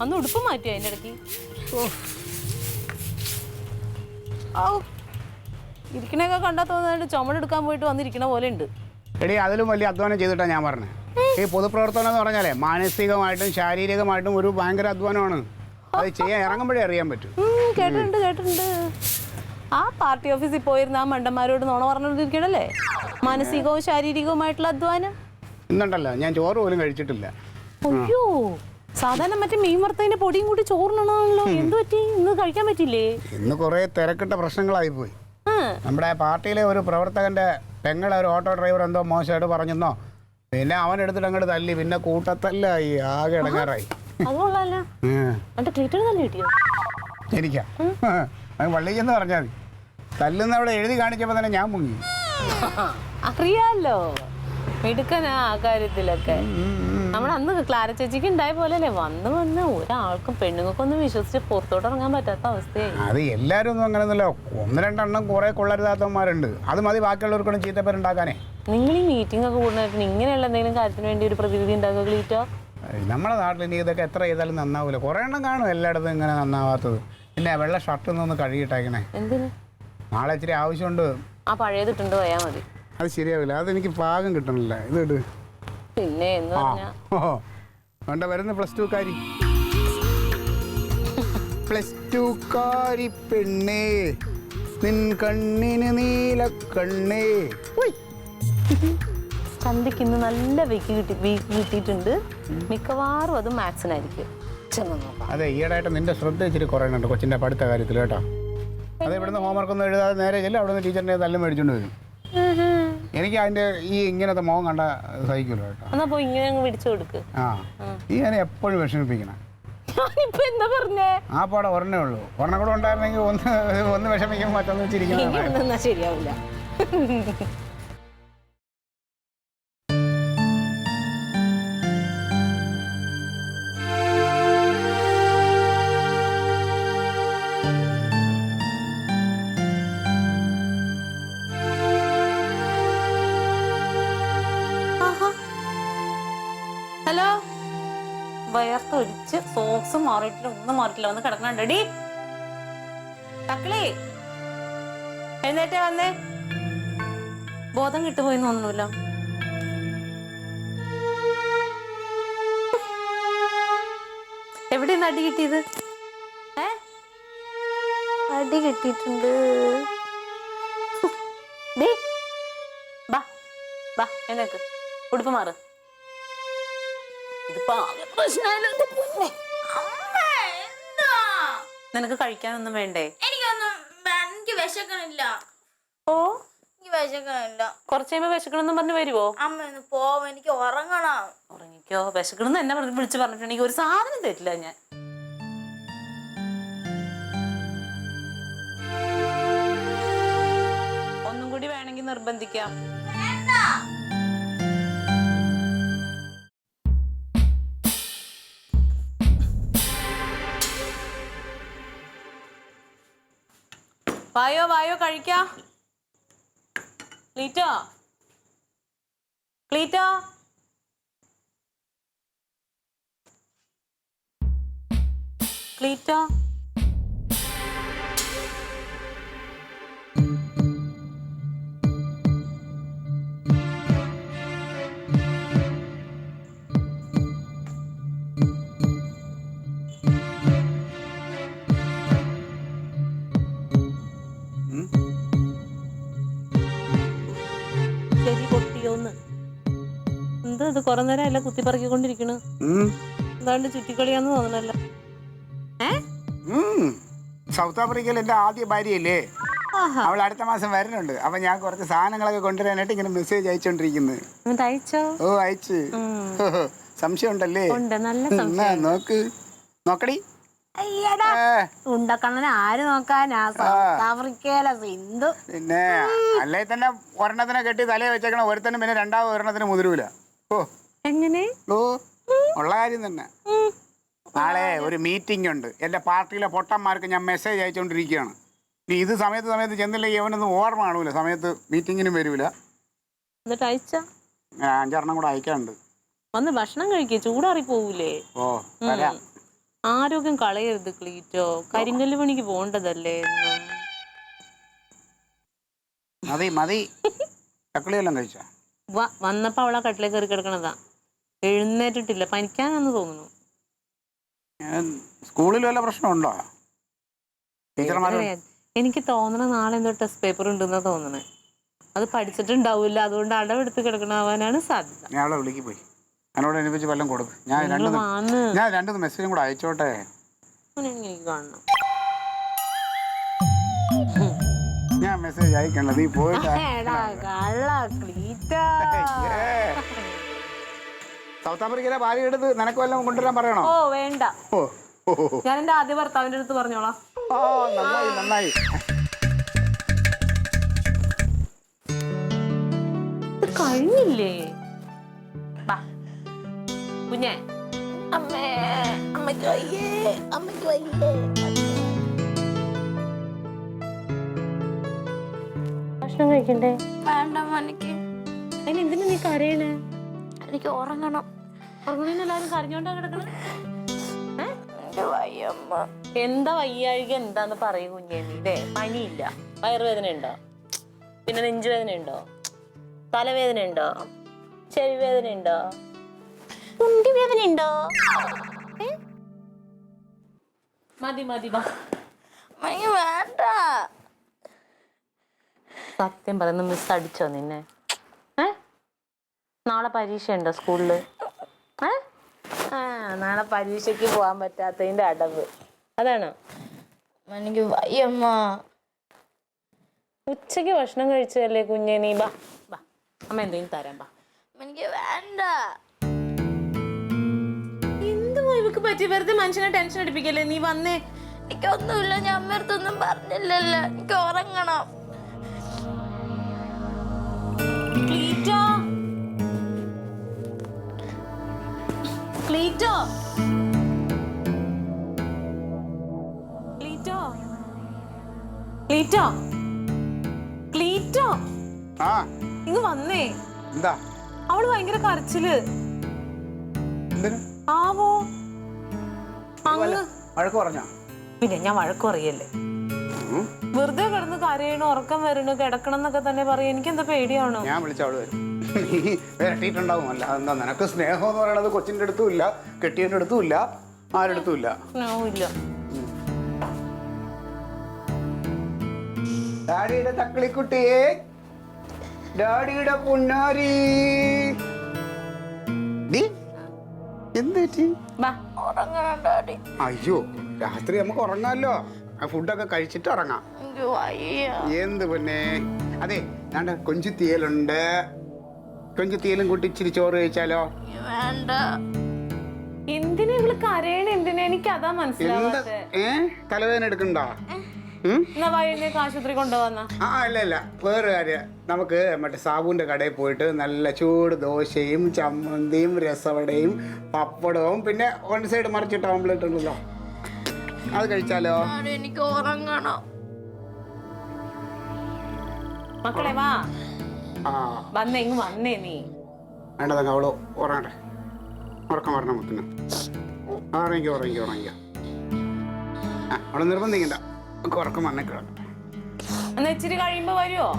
അന്ന് ഉടുപ്പ് മാറ്റിയോ അതിന്റെ ഇടയ്ക്ക്? ഇരിക്കണൊക്കെ കണ്ടാ തോന്നുന്നുണ്ട് ചുമടെടുക്കാൻ പോയിട്ട് വന്നിരിക്കണ പോലെ ഉണ്ട്. എടി അതിലും വലിയ അധ്വാനം ചെയ്തിട്ടാണ് ഞാൻ പറഞ്ഞത്. ഈ പൊതുപ്രവർത്തനം എന്ന് പറഞ്ഞാലേ മാനസികമായിട്ടും ശാരീരികമായിട്ടും ഒരു ഭയങ്കര അധ്വാനമാണ്. അത് ചെയ്യാൻ ഇറങ്ങുമ്പോഴേ അറിയാൻ പറ്റും. കേട്ടിട്ടുണ്ട്. ആ പാർട്ടി ഓഫീസിൽ പോയിരുന്ന ആ മണ്ടന്മാരോട് നുണ പറഞ്ഞോണ്ടിരിക്കണല്ലേ മാനസികവും ശാരീരികവുമായിട്ടുള്ള അധ്വാനം. ഇന്നുണ്ടല്ലോ ഞാൻ ചോറ് പോലും കഴിച്ചിട്ടില്ല. അയ്യോ, സാധാരണ മറ്റേ മീൻ വറുത്തതിന്റെ പൊടിയും കൂടി ചോറിനാണല്ലോ. എന്ത് പറ്റി? ഇന്ന് കഴിക്കാൻ പറ്റില്ലേ? ഇന്ന് കുറെ തിരക്കിട്ട പ്രശ്നങ്ങളായി പോയി. നമ്മുടെ പാർട്ടിയിലെ ഒരു പ്രവർത്തകന്റെ പെങ്ങളെ ഒരു ഓട്ടോ ഡ്രൈവർ എന്തോ മോശമായിട്ട് പറഞ്ഞെന്നോ, പിന്നെ അവൻ എടുത്തിട്ട് അങ്ങോട്ട് തല്ലി, പിന്നെ കൂട്ടത്തല്ലായി, ആകെ ഇടങ്ങാറായി. എനിക്കാ പള്ളിക്കെന്ന് പറഞ്ഞാൽ മതി. തല്ലുന്ന അവിടെ എഴുതി കാണിച്ചപ്പോ തന്നെ ഞാൻ മുങ്ങി. അറിയാലോ മിടുക്കനാ ആ കാര്യത്തിലൊക്കെ. നമ്മുടെ അന്ന് ക്ലാര ചേച്ചിക്ക് ഉണ്ടായ പോലെയല്ലേ വന്ന് ഒരാൾക്കും പെണ്ണുങ്ങൾക്കൊന്നും വിശ്വസിച്ച് പുറത്തോട്ട് ഇറങ്ങാൻ പറ്റാത്ത അവസ്ഥയായി. അത് എല്ലാരും ഒന്നും അങ്ങനെയൊന്നുമല്ല. ഒന്ന് രണ്ടെണ്ണം കുറെ കൊള്ളരുതാത്തവന്മാരുണ്ട്. അത് മതി ബാക്കിയുള്ളവർക്കൊന്നും ചീത്തപ്പേരുണ്ടാക്കാനേ. നിങ്ങൾ ഈ മീറ്റിംഗ് ഒക്കെ കൂടുന്നതായിട്ട് ഇങ്ങനെയുള്ള എന്തെങ്കിലും കാര്യത്തിന് വേണ്ടി ഒരു പ്രതിവിധി ഉണ്ടാക്കുക ക്ലീറ്റോ? നമ്മുടെ നാട്ടിൽ ഇനി ഇതൊക്കെ എത്ര ചെയ്താലും നന്നാവൂല. കുറെ എണ്ണം കാണും എല്ലായിടത്തും ഇങ്ങനെ നന്നാവാത്തത്. പിന്നെ വെള്ള ഷർട്ട് ഒന്ന് കഴുകിയിട്ടേക്കണേ. എന്തിന്? നാളെ ഇച്ചിരി ആവശ്യമുണ്ട്. ആ പഴയതിട്ടുണ്ട് പോയാൽ മതി. അത് ശരിയാവില്ല. അതെനിക്ക് പാകം കിട്ടണില്ല. ഇത് പിന്നെ എന്ന് പറഞ്ഞാ വരുന്ന +2കാരി +2കാരി പെണ്ണേ നിൻ കണ്ണിന് നീല കണ്ണേ. സന്ധ്യക്ക് ഇന്ന് നല്ല വീക്ക് കിട്ടിയിട്ടുണ്ട്. മിക്കവാറും അത് മാത്സിനായിരിക്കും. അതെ, ഈയിടെയായിട്ട് നിന്റെ ശ്രദ്ധ ഇച്ചിരി കുറയുന്നുണ്ട് കൊച്ചിന്റെ പഠിത്ത കാര്യത്തിൽ കേട്ടോ. അത് ഇവിടുന്ന് ഹോംവർക്ക് ഒന്നും എഴുതാതെ നേരെ ചെല്ലും, അവിടെ നിന്ന് ടീച്ചറിന്റെ തല്ലും മേടിച്ചോണ്ട് വരും. എനിക്ക് അതിന്റെ ഈ ഇങ്ങനത്തെ മുഖം കണ്ട സഹിക്കൂല കേട്ടോ. എന്നാ പോയി ഇങ്ങനെ അങ്ങ് പിടിച്ചു കൊടുക്ക്. നീ എന്നെ എപ്പോഴും വിഷമിപ്പിക്കണം. എന്താ പറഞ്ഞേ? ആ പാടെ ഒരെണ്ണേ ഉള്ളൂ. ഒരെണ്ണം കൂടെ ഉണ്ടായിരുന്നെങ്കിൽ ഒന്ന് വിഷമിക്കുമ്പോൾ മറ്റൊന്ന് വെച്ചിരിക്കണം. ശരിയാവില്ല. ഹലോ, വയർത്തൊലിച്ച് സോക്സ് മാറിയിട്ടില്ല, ഒന്നും മാറിയിട്ടില്ല. വന്ന് കിടക്കണുണ്ടടി. തക്കളി എഴുന്നേറ്റേ വന്നേ. ബോധം കിട്ടുപോയിന്ന് തോന്നുന്നില്ല. എവിടെയാണ് അടി കിട്ടിയത്? അടി കിട്ടിയിട്ടുണ്ട്. എന്നേക്ക് ഉടുപ്പ് മാറ്. നിനക്ക് കഴിക്കാനൊന്നും വേണ്ടേ? എനിക്ക് വിശക്കണില്ല. ഓ, വിശക്കണില്ല. കുറച്ച് കഴിയുമ്പോ വിശക്കണമെന്നും പറഞ്ഞു വരുവോ? അമ്മ ഒന്ന് പോവും, എനിക്ക് ഉറങ്ങണം. ഉറങ്ങിക്കോ. വിശക്കണമെന്ന് എന്നെ വിളിച്ച് പറഞ്ഞിട്ടുണ്ടെങ്കിൽ ഒരു സാധനം തരില്ല ഞാൻ. ഒന്നും കൂടി വേണമെങ്കിൽ നിർബന്ധിക്കാം. വായോ വായോ കഴിക്കാ. ക്ലീറ്റോ, ക്ലീറ്റോ, ക്ലീറ്റോ. എന്താ ഇത് കൊറേ നേരം എല്ലാം കുത്തിപ്പറക്കിക്കൊണ്ടിരിക്കണ്? എന്താണ്ട് ചുറ്റിക്കളിയാന്ന് തോന്നണല്ലോ. സൗത്ത് ആഫ്രിക്കയിൽ എന്റെ ആദ്യ ഭാര്യയല്ലേ, അവൾ അടുത്ത മാസം വരുന്നുണ്ട്. അപ്പൊ ഞാൻ കുറച്ച് സാധനങ്ങളൊക്കെ കൊണ്ടുവരാനായിട്ട് ഇങ്ങനെ മെസ്സേജ് അയച്ചോണ്ടിരിക്കുന്നത്. അയച്ചോ? ഓ, അയച്ചു. സംശയം ഉണ്ടല്ലേ? നോക്ക്, നോക്കടി. ഉണ്ടക്കണ്ണനെ ആര് നോക്കാനാ? സൗത്ത് ആഫ്രിക്കയിലെ സിന്ധു. പിന്നെ അല്ലേ തന്നെ ഒരെണ്ണത്തിനെ കെട്ടി തലയെ വെച്ചേക്കണ ഒരുത്തനും പിന്നെ രണ്ടാമത് ഒരെണ്ണത്തിന് മുതിരൂല. ഓ, എങ്ങനെ? ഓ, ഉള്ള കാര്യം തന്നെ. നാളെ ഒരു മീറ്റിംഗ് ഉണ്ട്. എന്റെ പാർട്ടിയിലെ പൊട്ടന്മാർക്ക് ഞാൻ മെസ്സേജ് അയച്ചുകൊണ്ടിരിക്കുകയാണ്. ഇത് സമയത്ത് ചെന്നില്ലെങ്കിൽ അവനൊന്നും ഓർമ്മ കാണൂല. സമയത്ത് മീറ്റിങ്ങിനും വരൂല. എന്നിട്ട് അയച്ചാ? 5 കൂടെ അയക്കാനുണ്ട്. വന്ന് ഭക്ഷണം കഴിക്കേ, ചൂടാറി പോവൂലേ? ഓ, വരാം. ആരോഗ്യം കളയരുത് ക്ലീറ്റോ. കരിങ്കല്ല് പണിക്ക് പോണ്ടതല്ലേ എന്നും. മതി മതി. ചക്കളിയെല്ലാം കഴിച്ചോ? വന്നപ്പോ അവളെ കട്ടിലേക്ക് കയറി കിടക്കണതാ. എഴുന്നേറ്റിട്ടില്ല. പനിക്കാനാന്ന് തോന്നുന്നു. സ്കൂളിൽ വല്ല പ്രശ്നമുണ്ടോ? എനിക്ക് തോന്നണ നാളെ എന്തോ ടെസ്റ്റ് പേപ്പർ ഉണ്ടെന്നാ തോന്നണേ. അത് പഠിച്ചിട്ടുണ്ടാവില്ല, അതുകൊണ്ട് അടവെടുത്ത് കിടക്കണാവാനാണ് സാധ്യത. ഞാൻ അവളെ വിളിക്ക് പോയി, എന്നോട് അനുഭവിച്ച് വല്ലതും കൊടുക്കും. ഞാൻ രണ്ടു മെസ്സേജും കൂടെ അയച്ചോട്ടെ. എനിക്ക് കാണണം. ഞാൻ മെസ്സേജ് അയക്കണല്ലോ, നീ പോയിട്ട്. സൗത്ത് ആഫ്രിക്കയിലെ ഭാര്യ എടുത്ത് നിനക്ക് വല്ലതും കൊണ്ടുവരാൻ പറയണോ? ഓ വേണ്ട, ഞാൻ എന്റെ ആദ്യ ഭർത്താവിന്റെ അടുത്ത് പറഞ്ഞോളാം. ഓ നന്നായി നന്നായി. കഴിഞ്ഞില്ലേ കുഞ്ഞെ? അമ്മേ, അമ്മയ്ക്ക് വയ്യേ, അമ്മയ്ക്ക് വയ്യേ. ഭക്ഷണം കഴിക്കണ്ടേ? വേണ്ട എനിക്ക്. അതിന് എന്തിനാ നീ കരയണേ? എനിക്ക് ഉറങ്ങണം. ഉറങ്ങണേന്ന് എല്ലാവരും കരഞ്ഞോണ്ടാ കിടക്കണേ? വയ്യമ്മ. എന്താ വയ്യാഴിക? എന്താന്ന് പറയൂ കുഞ്ഞേ. നീ പനിയില്ല, വയറുവേദന ഉണ്ടോ? പിന്നെ നെഞ്ചുവേദന ഉണ്ടോ? തലവേദന ഉണ്ടോ? ചെവി വേദന ഉണ്ടോ? കുണ്ടി വേദന ഉണ്ടോ? മതി മതി വാ. വേണ്ട. സത്യം പറയുന്ന മിസ് അടിച്ചോ നിന്നെ? നാളെ പരീക്ഷ ഉണ്ടോ സ്കൂളില്? നാളെ പരീക്ഷയ്ക്ക് പോകാൻ പറ്റാത്തതിന്റെ അടവ് അതാണോ? എനിക്ക് വയ്യമ്മ. ഉച്ചക്ക് ഭക്ഷണം കഴിച്ചതല്ലേ കുഞ്ഞെ? നീ ബാ ബാ, അമ്മ എന്തെങ്കിലും തരാം. ബാ. എനിക്ക് വേണ്ട. എന്തുവാ ഇവക്ക് പറ്റി? വെറുതെ മനുഷ്യനെ ടെൻഷൻ അടിപ്പിക്കല്ലേ. നീ വന്നേ. എനിക്കൊന്നുമില്ല, ഞാൻ അമ്മയടുത്തൊന്നും പറഞ്ഞില്ലല്ലോ. എനിക്ക് ഉറങ്ങണം. ക്ലീറ്റോ, ക്ലീറ്റോ, ക്ലീറ്റോ, ക്ലീറ്റോ, ക്ലീറ്റോ, ആ ഇങ്ങ് വന്നേ. എന്താ? അവള് ഭയങ്കര കരച്ചില്. എന്തിന്? ആവോ അങ്ങ് വഴക്ക് പറഞ്ഞോ? പിന്നെ ഞാൻ വഴക്ക് പറയല്ലേ. വെറുതെ കിടന്ന് കരയണോ, ഉറക്കം വരണോ, കിടക്കണം എന്നൊക്കെ തന്നെ പറയാം. എനിക്ക് എന്താ പേടിയാണോ? ഞാൻ വിളിച്ച അവള് വരും. നീ വരട്ടിയിട്ടുണ്ടാവും. അല്ല എന്താ, നിനക്ക് സ്നേഹം എന്ന് പറയണത് കൊച്ചിൻ്റെ അടുത്തും ഇല്ല, കെട്ടിയതിൻ്റെ അടുത്തും ഇല്ല, ആരെടുത്തും ഇല്ല. ഇല്ല. ഡാഡിയുടെ തക്കളിക്കുട്ടിയെ, ഡാഡിയുടെ പുന്നാരി. എന്ത് പറ്റി? ഉറങ്ങണം ഡാഡി. അയ്യോ, രാത്രി നമുക്ക് ഉറങ്ങാമല്ലോ. ആ ഫുഡൊക്കെ കഴിച്ചിട്ട് ഉറങ്ങാം. എന്ത് പിന്നെ? അതെ, ഞാണ്ട കൊഞ്ചു തീയലുണ്ട്. കൊഞ്ചു തീയലും കൂട്ടി ഇച്ചിരി ചോറ് കഴിച്ചാലോ? വേണ്ട. എന്തിനാ ഇവള് കരയണ? എന്തിനാ? എനിക്ക് അതാ മനസ്സിലാവാത്തെ. തലവേദന എടുക്കണ്ടോ? എന്നാ വൈകുന്നേരം ആശുപത്രി കൊണ്ടുവന്ന. അല്ല അല്ല, വേറെ കാര്യം. നമുക്ക് മറ്റേ സാബുവിന്റെ കടയിൽ പോയിട്ട് നല്ല ചൂട് ദോശയും ചമ്മന്തിയും രസവടയും പപ്പടവും പിന്നെ വൺ സൈഡ് മറിച്ചിട്ട് ഓംലെറ്റ് ഉണ്ടല്ലോ, അത് കഴിച്ചാലോ? എനിക്ക് ഉറങ്ങണം. മക്കളെ വാ. വന്നേ, ഇങ്ങ് വന്നേ നീ. വേണ്ടതങ്ങ അവള് ഉറങ്ങട്ടെ. ഉറക്കം വരണം മുത്തിന്. ഉറങ്ങിക്കോ ഉറങ്ങിക്കോ ഉറങ്ങിക്കോ. അവളെ നിർബന്ധിക്കണ്ട, നമുക്ക് ഉറക്കം വന്നേ കിടക്കട്ടെ. എന്നാ ഇച്ചിരി കഴിയുമ്പോ വരുവോ?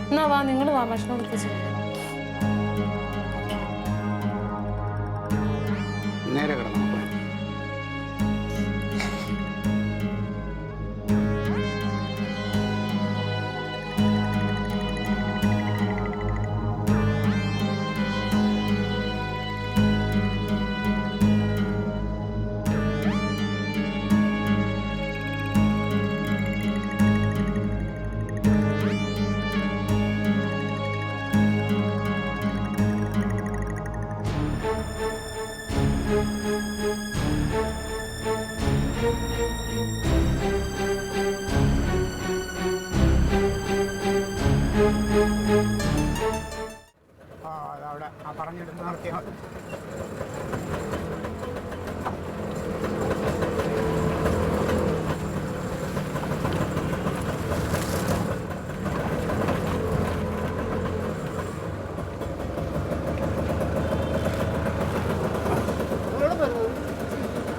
എന്നാ വാ, നിങ്ങള് വാ, ഭക്ഷണം കൊടുത്തു. നേരെ കിടന്നു. അതവിടെ ആ പറഞ്ഞിടുന്ന നടത്തിയാൽ മതി.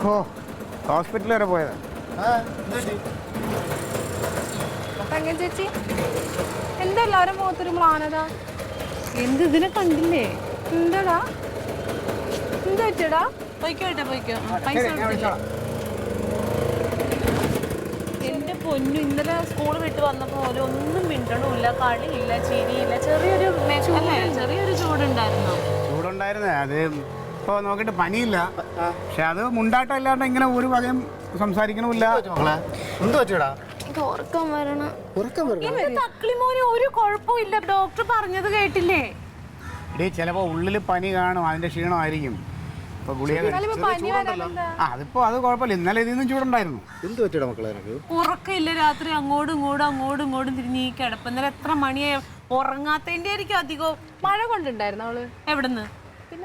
ഓ ഹോസ്പിറ്റൽ വരെ പോയതാ. തങ്ക ചേച്ചി എന്താ എല്ലാവരും മുഖത്തൊരു മ്ലാനത? എന്ത് ഇതിനെ കണ്ടില്ലേ? എന്താടാ എന്താ പറ്റിയടാ? പോയിക്കോട്ടെ പോയിക്കോ. പൈസ ശരി, ഞാൻ വിളിച്ചോളാം. എന്റെ പൊന്നു, ഇന്നലെ സ്കൂൾ വിട്ട് വന്നപ്പോ പോലെ ഒന്നും മിണ്ടണമില്ല, കളിയില്ല, ചിരിയില്ല. ചെറിയൊരു ചെറിയൊരു ചൂടുണ്ടായിരുന്നു. ചൂടുണ്ടായിരുന്നേ, അത് ഇപ്പോൾ നോക്കിയിട്ട് പനിയില്ല. പക്ഷെ അത് മുണ്ടാട്ടം ഇല്ലാണ്ട് ഇങ്ങനെ ഒരു വകയും സംസാരിക്കണമില്ല. എന്ത് പറ്റിയടാ? എനിക്ക് ഉറക്കം വരണം. തക്ലിമോന് ഒരു കുഴപ്പമില്ല, ഡോക്ടർ പറഞ്ഞത് കേട്ടില്ലേ? ഇടേ ചിലപ്പോൾ ഉള്ളിൽ പനി കാണും, അതിന്റെ ക്ഷീണമായിരിക്കും. ഇപ്പൊ ഗുളിക അതിപ്പോ അത് കുഴപ്പമില്ല. ഇന്നലെ ഇതിൽ നിന്നും ചൂടുണ്ടായിരുന്നു. എന്ത് പറ്റിയടാ മക്കളെ നിനക്ക്? ഉറക്കമില്ല, രാത്രി അങ്ങോട്ടും ഇങ്ങോട്ടും തിരിഞ്ഞ് ഈ കിടപ്പ്. ഇന്നലെ എത്ര മണിയായി? ഉറങ്ങാത്തതിന്റെ ആയിരിക്കും അധികം. മഴ കൊണ്ടുണ്ടായിരുന്നു അവള്? എവിടുന്ന്?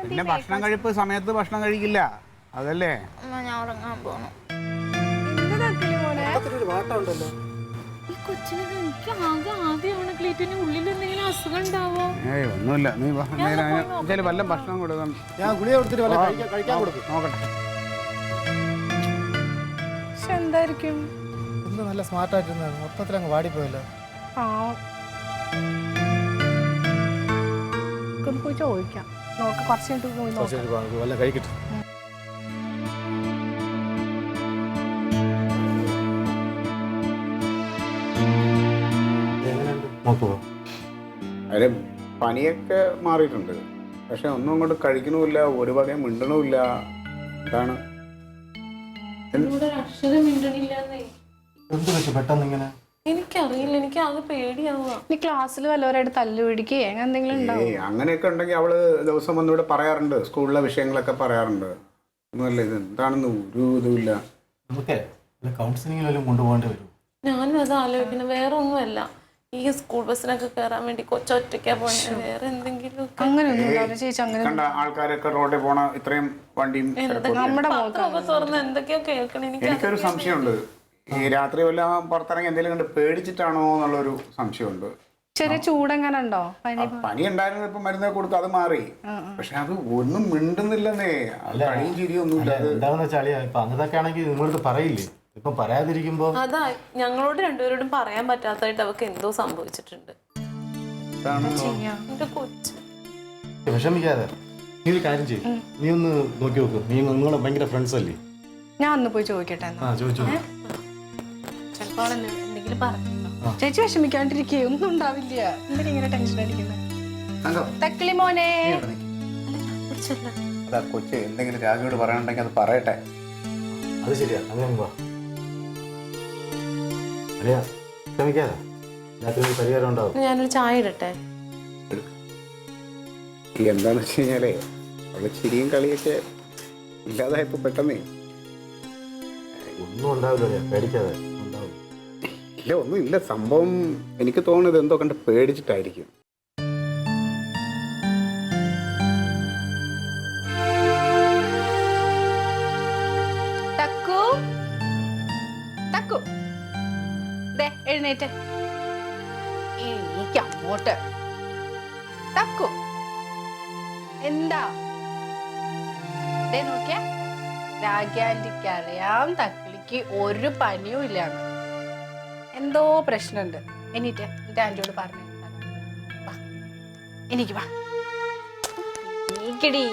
പിന്നെ ഭക്ഷണം കഴിപ്പ് സമയത്ത് ഭക്ഷണം കഴിക്കില്ല, അതല്ലേ? അമ്മ, ഞാൻ ഉറങ്ങാൻ പോണം. എന്ത് തക്കിലി മോനെ? ഒരു വാട്ടം ഉണ്ടല്ലോ. ഈ കൊച്ചിനെ എനിക്ക് ആദ്യമാണ് ക്ലീറ്റിന് ഉള്ളിൽ എന്തെങ്കിലും അസുഖം ഉണ്ടാവോ? ഏയ് ഒന്നുമില്ല, നീ നേരെ വല്ല ഭക്ഷണം കൊടുക്കാം. ഞാൻ ഗുളിക കൊടുത്തിട്ട് വല്ല കഴിക്കാൻ കൊടുക്കും. നോക്കട്ടെ. പക്ഷെ എന്തായിരിക്കും? എന്ത് നല്ല സ്മാർട്ടായിട്ടിരുന്ന മൊത്തത്തിൽ അങ്ങ് വാടിപ്പോയല്ലോ. പോയി ചോദിക്കാം. നോക്ക്, കുറച്ച് കഴിഞ്ഞിട്ട് പോയി നോക്കാം. വല്ല കഴിക്കട്ടെ. നോക്കുവോ? അതിന് പനിയൊക്കെ മാറിയിട്ടുണ്ട്, പക്ഷെ ഒന്നും അങ്ങോട്ട് കഴിക്കണമില്ല, ഒരു വകയും മിണ്ടണമില്ല. എന്താണ്? അക്ഷരം മിണ്ടണില്ലെന്നേ. എന്ത് പറ്റി പെട്ടെന്ന് ഇങ്ങനെ? എനിക്കറിയില്ല, എനിക്ക് ആകെ പേടിയാവുക. നീ ക്ലാസ്സിൽ വല്ലവരായിട്ട് തല്ലു പിടിക്കുകയോ അങ്ങനെ എന്തെങ്കിലും ഉണ്ടാവും? അങ്ങനെയൊക്കെ ഉണ്ടെങ്കിൽ അവള് ദിവസം വന്നിവിടെ പറയാറുണ്ട്, സ്കൂളിലെ വിഷയങ്ങളൊക്കെ പറയാറുണ്ട്. ഒന്നുമല്ല, ഇത് എന്താണെന്ന് ഒരു ഇതുമില്ല. നമുക്ക് കൗൺസിലിംഗിൽ വല്ലതും കൊണ്ടുപോകേണ്ടി വരും. ഞാനും അത് ആലോചിക്കുന്നത്. വേറെ ഒന്നുമല്ല, ഈ സ്കൂൾ ബസ്സിനൊക്കെ കയറാൻ വേണ്ടി കൊച്ചൊറ്റയ്ക്കാ പോണേ. വേറെ എന്തെങ്കിലും അങ്ങനെയൊന്നും ചേച്ചി. അങ്ങനെ കണ്ട ആൾക്കാരൊക്കെ റോഡിൽ പോണ ഇത്രയും വണ്ടിയും നമ്മുടെ പത്രമൊക്കെ തുറന്ന് എന്തൊക്കെയോ കേൾക്കണം. എനിക്കൊരു സംശയമുണ്ട്. ഈ രാത്രി വല്ലതും പുറത്തിറങ്ങി എന്തെങ്കിലും കണ്ട് പേടിച്ചിട്ടാണോ എന്നുള്ളൊരു സംശയമുണ്ട്. ചെറിയ ചൂടെങ്ങനെ ഉണ്ടോ? പനി ഉണ്ടായിരുന്നു, ഇപ്പൊ മരുന്ന് കൊടുത്തു, അത് മാറി. പക്ഷെ അത് ഒന്നും മിണ്ടുന്നില്ലെന്നേ, കളിയും ചിരിയൊന്നും ഇല്ല. എന്താണെന്ന് വെച്ചാൽ ഇപ്പൊ അങ്ങനത്തെ ആണെങ്കിൽ നിങ്ങളടുത്ത് പറയില്ലേ? ഇപ്പൊ പറയാതിരിക്കുമ്പോ അതാ ഞങ്ങളോട് രണ്ടുപേരോടും പറയാൻ പറ്റാത്തതായിട്ട് അവർക്ക് എന്തോ സംഭവിച്ചിട്ടുണ്ട്. എന്റെ കൊച്ച് വിഷമിക്കാതെ നീ ഒരു കാര്യം ചെയ്യും, നീ ഒന്ന് നോക്കി നോക്ക്. നീ നിങ്ങളെ ഭയങ്കര ഫ്രണ്ട്സ് അല്ലേ? ഞാൻ ഒന്ന് പോയി ചോദിക്കട്ടെ. ചോദിച്ചു. ചിലപ്പോ എന്തെങ്കിലും പറഞ്ഞു. ചേച്ചി വിഷമിക്കാണ്ടിരിക്കേ, ഒന്നും ഉണ്ടാവില്ല. എന്തിനാ ഇങ്ങനെ ടെൻഷൻ അടിക്കുന്നത്? തക്കിളി മോനെ, അതാ കൊച്ച് എന്തെങ്കിലും രാജുവോട് പറയാനുണ്ടെങ്കിൽ അത് പറയട്ടെ. അത് ശരിയാ, അങ്ങനെ പോവാ. അല്ലയാ, ശ്രമിക്കാതെ രാത്രി പരിഹാരം ഉണ്ടാവും. ഞാനൊരു ചായ ഇടട്ടെ? എന്താന്ന് വെച്ച് കഴിഞ്ഞാലേ അവള് ചിരിയും കളിയൊക്കെ ഇല്ലാതായപ്പോ പെട്ടെന്നേ. ഒന്നും ഉണ്ടാവില്ല, പേടിക്കാതെ. ഉണ്ടാവും. ഇല്ല, ഒന്നും ഇല്ല. സംഭവം എനിക്ക് തോന്നുന്നത് എന്തോ കണ്ട് പേടിച്ചിട്ടായിരിക്കും. തക്കു തക്കു, എഴുന്നേറ്റ് എനിക്ക് അങ്ങോട്ട്. തക്കു എന്താ നോക്കിയ? രാഗ്യാന്റിക്ക് അറിയാം തക്കിളിക്ക് ഒരു പനിയും ഇല്ലാന്ന്. എന്തോ പ്രശ്നമുണ്ട്. എന്നിട്ട് ആന്റിയോട് പറഞ്ഞു, എനിക്ക് വാ നീക്കടി.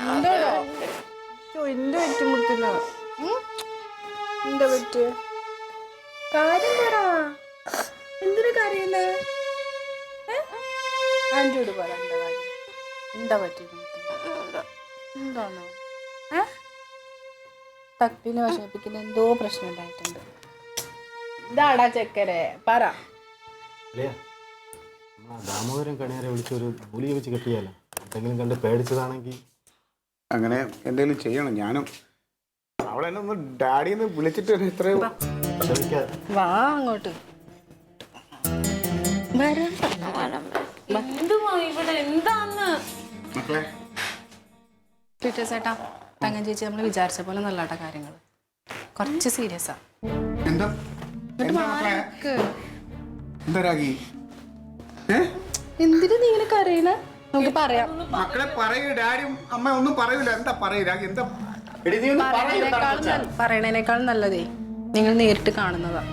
എന്താടോ എന്റെ പറ്റുമുട്ടില്ല? എന്താ പറ്റിയ കാര്യം പറ. എന്തിനു കരയുന്നേ? ആന്റിയോട് പറ എന്താ കാര്യം, എന്താ പറ്റി? എന്താണോ തക്കിനെ വിഷമിപ്പിക്കുന്ന എന്തോ പ്രശ്നം ഉണ്ടായിട്ടുണ്ട്. ഇതാടാ ചെക്കരെ പറ. ദാമോദരൻ കണിയാരെ വിളിച്ചൊരു ഗുളിക വെച്ച് കെട്ടിയാലോ? എന്തെങ്കിലും കണ്ട് പേടിച്ചതാണെങ്കിൽ അങ്ങനെ എന്തെങ്കിലും ചെയ്യണം. ഞാനും അവളെന്നെ ഒന്ന് ഡാഡിന്ന് വിളിച്ചിട്ട് ഇത്രയും വാ അങ്ങോട്ട്. എന്തുവാ ഇവിടെ? എന്താന്ന് മക്കളെ? ചേട്ടാ, തങ്കം ചേച്ചി നമ്മൾ വിചാരിച്ച പോലെ നല്ലാട്ട കാര്യങ്ങൾ കുറച്ച് സീരിയസാ. എന്താ എന്തിനു നീ ഇങ്ങനെ കരയണ? നമുക്ക് പറയാം. മക്കളെ പറയൂ, ഡാഡിയും അമ്മ ഒന്നും പറയൂല. എന്താ പറയൂല? എന്താ എടി നീ ഒന്ന് പറയൂ. പറയണേനേക്കാളും നല്ലതേ നിങ്ങൾ നേരിട്ട് കാണുന്നതാ.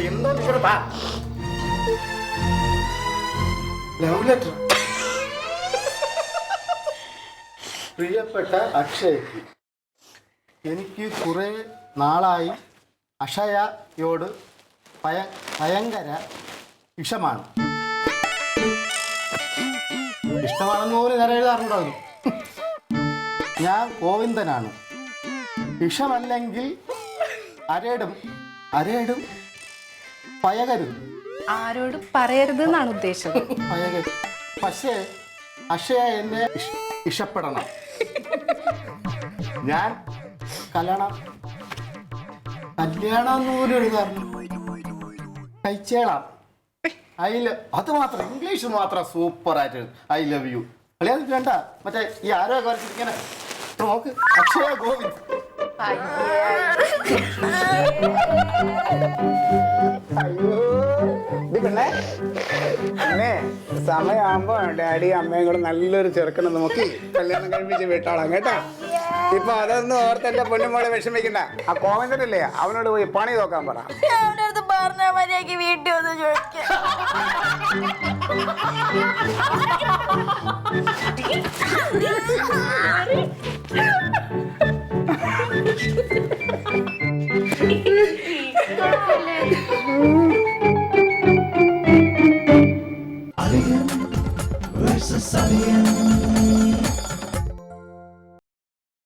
എന്തോ നിങ്ങളുടെ ലവ് ലെറ്റർ. പ്രിയപ്പെട്ട അക്ഷയ്ക്ക്, എനിക്ക് കുറേ നാളായി അക്ഷയയോട് ഭയങ്കര ഇഷ്ടമാണ്. ഇഷ്ടമാണെന്ന് പോലും ഞാൻ എഴുതാറുണ്ടാകും. ഞാൻ ഗോവിന്ദനാണ്. ഇഷ്ടമല്ലെങ്കിൽ അരേടും പയകരും. ആരോട് പറയരുത് എന്നാണ് ഉദ്ദേശിച്ചത്. പയകരും. പക്ഷേ അക്ഷയ എന്നെ ഇഷ്ടപ്പെടണം. ഞാൻ കല്യാണം പോലും എഴുതാറുണ്ട്. കഴിച്ചേളാം. അത് മാത്രം, ഇംഗ്ലീഷ് മാത്രം സൂപ്പറായിട്ട് ഐ ലവ് യു. അളിയത് വേണ്ട, മറ്റേ ഈ ആരോ വരച്ചിരിങ്ങനെ നോക്ക്, അക്ഷയ ഗോവിന്ദ്. അയ്യോ പെണ്ണേ, അമ്മേ സമയമാകുമ്പോ ഡാഡി അമ്മയും കൂടെ നല്ലൊരു ചെറുക്കനെ നോക്കി കല്യാണം കഴിപ്പിച്ച് വീട്ടാളാം കേട്ടാ. ഇപ്പൊ അതൊന്നും ഓർത്തെന്റെ പൊന്നുമോളെ വിഷമിക്കണ്ട. ആ കോമന്തനല്ലേ, അവനോട് പോയി പണി നോക്കാൻ പറ. അവന്റെ അടുത്ത് പറഞ്ഞാൽ മതിയാക്കി വീട്ടിൽ വന്ന് ചോദിക്കാം. Alien versus Alien.